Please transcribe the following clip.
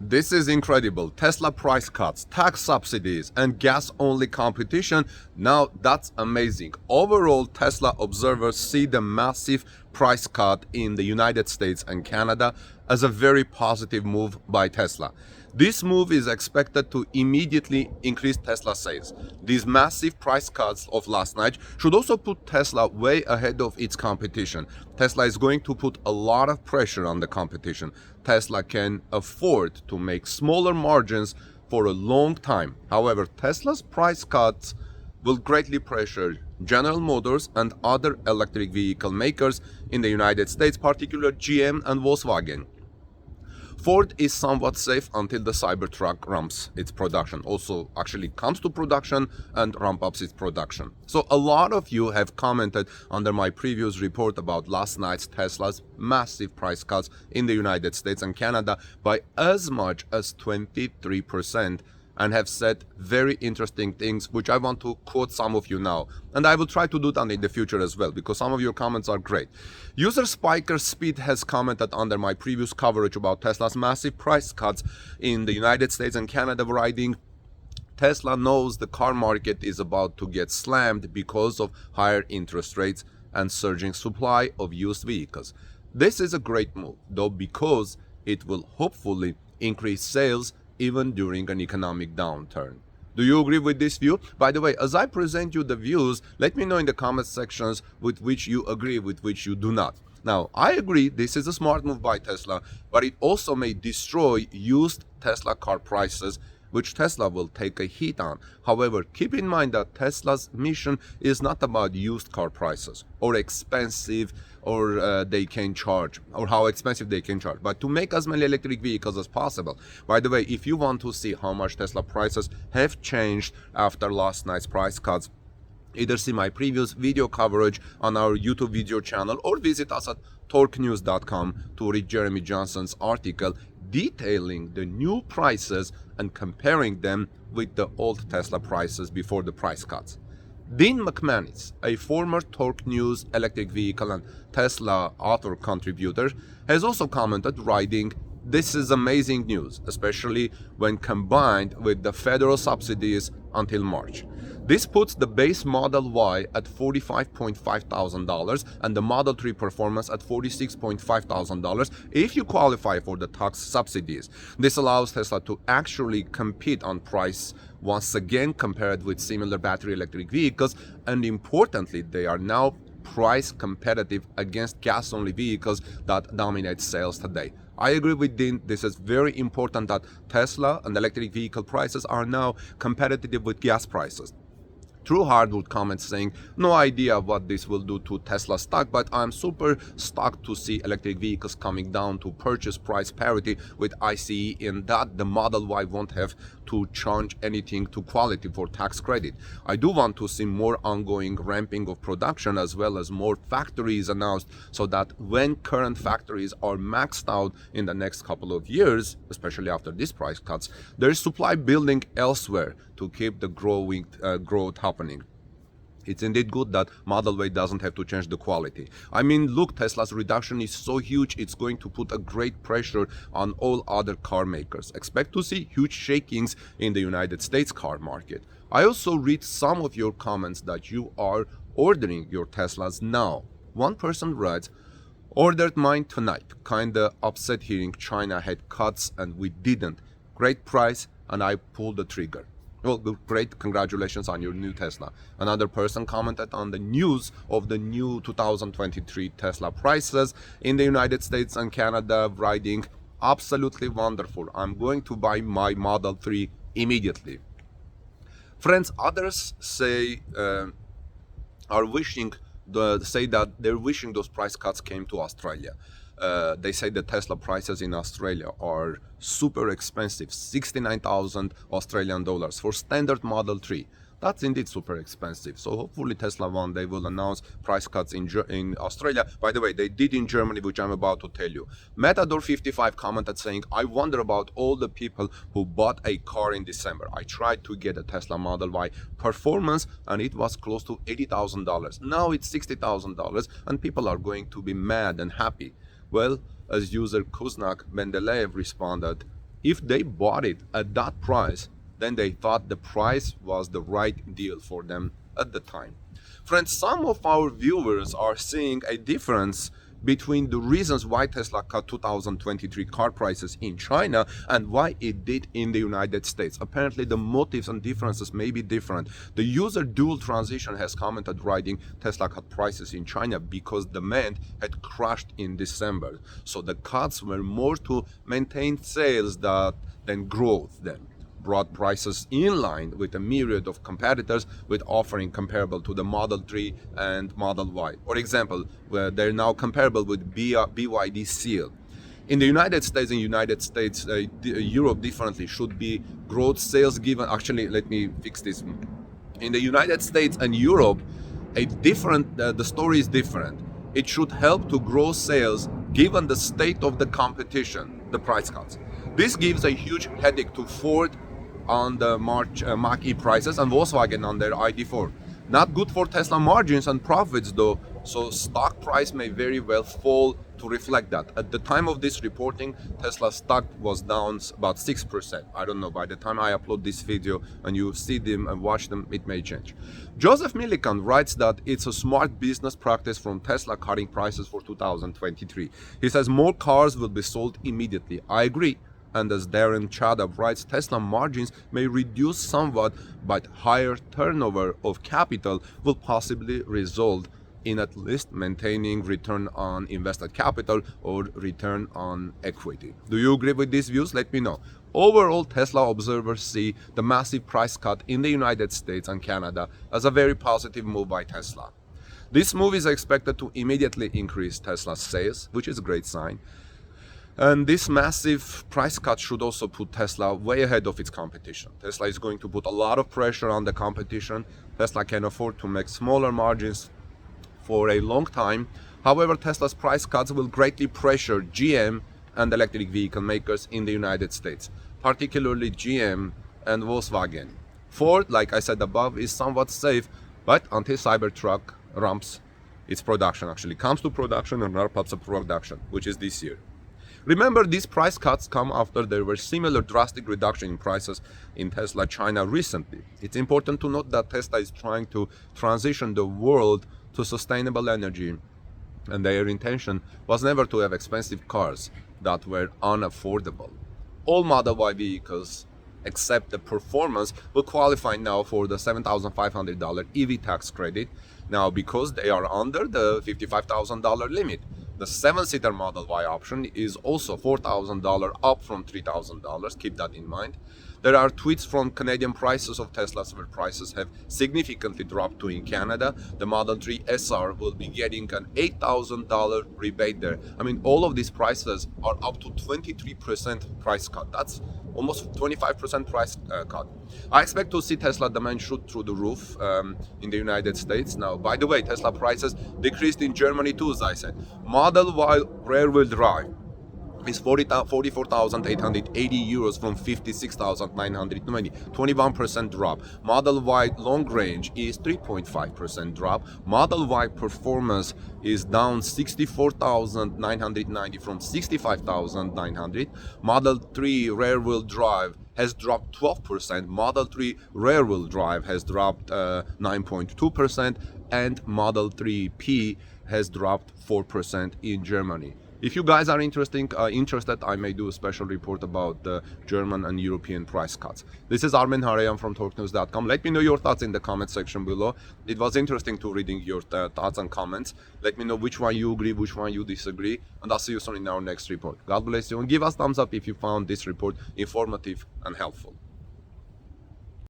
This is incredible. Tesla price cuts, tax subsidies, and gas-only competition. Now that's amazing. Overall, Tesla observers see the massive price cut in the United States and Canada as a very positive move by Tesla. This move is expected to immediately increase Tesla sales. These massive price cuts of last night should also put Tesla way ahead of its competition. Tesla is going to put a lot of pressure on the competition. Tesla can afford to make smaller margins for a long time. However, Tesla's price cuts will greatly pressure General Motors and other electric vehicle makers in the United States, particularly GM and Volkswagen. Ford is somewhat safe until the Cybertruck ramps its production, also actually comes to production and ramp up its production. So a lot of you have commented under my previous report about last night's Tesla's massive price cuts in the United States and Canada by as much as 23%. And have said very interesting things, which I want to quote some of you now. And I will try to do that in the future as well, because some of your comments are great. User SpykerSpeed has commented under my previous coverage about Tesla's massive price cuts in the United States and Canada, writing, Tesla knows the car market is about to get slammed because of higher interest rates and surging supply of used vehicles. This is a great move, though, because it will hopefully increase sales even during an economic downturn. Do you agree with this view? By the way, as I present you the views, let me know in the comment sections with which you agree, with which you do not. Now, I agree this is a smart move by Tesla, but it also may destroy used Tesla car prices, which Tesla will take a hit on. However, keep in mind that Tesla's mission is not about used car prices or expensive or they can charge, or how expensive they can charge, but to make as many electric vehicles as possible. By the way, if you want to see how much Tesla prices have changed after last night's price cuts, either see my previous video coverage on our YouTube video channel or visit us at torquenews.com to read Jeremy Johnson's article detailing the new prices and comparing them with the old Tesla prices before the price cuts. Dean McManus, a former Torque News electric vehicle and Tesla author contributor, has also commented, writing, "This is amazing news, especially when combined with the federal subsidies until March. This puts the base Model Y at $45,500 and the Model 3 Performance at $46,500 if you qualify for the tax subsidies. This allows Tesla to actually compete on price once again compared with similar battery electric vehicles, and importantly, they are now price competitive against gas-only vehicles that dominate sales today." I agree with Dean. This is very important that Tesla and electric vehicle prices are now competitive with gas prices. True Hardwood comments saying, "No idea what this will do to Tesla stock, but I'm super stoked to see electric vehicles coming down to purchase price parity with ICE, in that the Model Y won't have to charge anything to quality for tax credit. I do want to see more ongoing ramping of production as well as more factories announced, so that when current factories are maxed out in the next couple of years, especially after these price cuts, there is supply building elsewhere to keep the growth happening. It's indeed good that Model Y doesn't have to change the quality. I mean, look, Tesla's reduction is so huge, it's going to put a great pressure on all other car makers. Expect to see huge shakings in the United States car market." I also read some of your comments that you are ordering your Teslas now. One person writes, "Ordered mine tonight. Kinda upset hearing China had cuts and we didn't. Great price and I pulled the trigger." Well, great, congratulations on your new Tesla. Another person commented on the news of the new 2023 Tesla prices in the United States and Canada, writing, "Absolutely wonderful. I'm going to buy my Model 3 immediately." Friends, others say say that they're wishing those price cuts came to Australia. They say the Tesla prices in Australia are super expensive, 69,000 Australian dollars for standard Model 3. That's indeed super expensive. So hopefully Tesla one day will announce price cuts in Australia. By the way, they did in Germany, which I'm about to tell you. Matador55 commented saying, "I wonder about all the people who bought a car in December. I tried to get a Tesla Model Y Performance and it was close to $80,000. Now it's $60,000 and people are going to be mad and happy." Well, as user Kuznak Mendeleev responded, If they bought it at that price, then they thought the price was the right deal for them at the time. Friends, some of our viewers are seeing a difference between the reasons why Tesla cut 2023 car prices in China and why it did in the United States. Apparently the motives and differences may be different. The user Dual Transition has commented writing Tesla cut prices in China because demand had crashed in December. So the cuts were more to maintain sales than growth then. Brought prices in line with a myriad of competitors with offering comparable to the Model 3 and Model Y. For example, where they're now comparable with BYD Seal. In the United States, Europe differently should be growth sales given. Actually, let me fix this. In the United States and Europe, the story is different. It should help to grow sales given the state of the competition, the price cuts. This gives a huge headache to Ford on the Mach-E prices and Volkswagen on their ID4. Not good for Tesla margins and profits though, so stock price may very well fall to reflect that. At the time of this reporting, Tesla stock was down about 6%. I don't know, by the time I upload this video and you see them and watch them, it may change. Joseph Millikan writes that it's a smart business practice from Tesla cutting prices for 2023. He says more cars will be sold immediately. I agree. And as Darren Chadab writes, Tesla margins may reduce somewhat, but higher turnover of capital will possibly result in at least maintaining return on invested capital or return on equity. Do you agree with these views? Let me know. Overall, Tesla observers see the massive price cut in the United States and Canada as a very positive move by Tesla. This move is expected to immediately increase Tesla's sales, which is a great sign. And this massive price cut should also put Tesla way ahead of its competition. Tesla is going to put a lot of pressure on the competition. Tesla can afford to make smaller margins for a long time. However, Tesla's price cuts will greatly pressure GM and electric vehicle makers in the United States, particularly GM and Volkswagen. Ford, like I said above, is somewhat safe, but until Cybertruck ramps its production, actually comes to production and ramps up production, which is this year. Remember, these price cuts come after there were similar drastic reduction in prices in Tesla China recently. It's important to note that Tesla is trying to transition the world to sustainable energy, and their intention was never to have expensive cars that were unaffordable. All Model Y vehicles, except the performance, will qualify now for the $7,500 EV tax credit, now because they are under the $55,000 limit. The 7-seater Model Y option is also $4,000 up from $3,000. Keep that in mind. There are tweets from Canadian prices of Teslas where prices have significantly dropped to in Canada. The Model 3 SR will be getting an $8,000 rebate there. I mean, all of these prices are up to 23% price cut. That's almost 25% price cut. I expect to see Tesla demand shoot through the roof in the United States. Now, by the way, Tesla prices decreased in Germany too, as I said. Model Y rear-wheel drive is 44,880 euros from 56,920, 21% drop. Model Y long range is 3.5% drop. Model Y performance is down 64,990 from 65,900. Model 3 rear wheel drive has dropped 12%. Model 3 rear wheel drive has dropped 9.2%, and Model 3P has dropped 4% in Germany. If you guys are interested, I may do a special report about the German and European price cuts. This is Armen Harayan from TalkNews.com. Let me know your thoughts in the comment section below. It was interesting to reading your thoughts and comments. Let me know which one you agree, which one you disagree, and I'll see you soon in our next report. God bless you, and give us thumbs up if you found this report informative and helpful.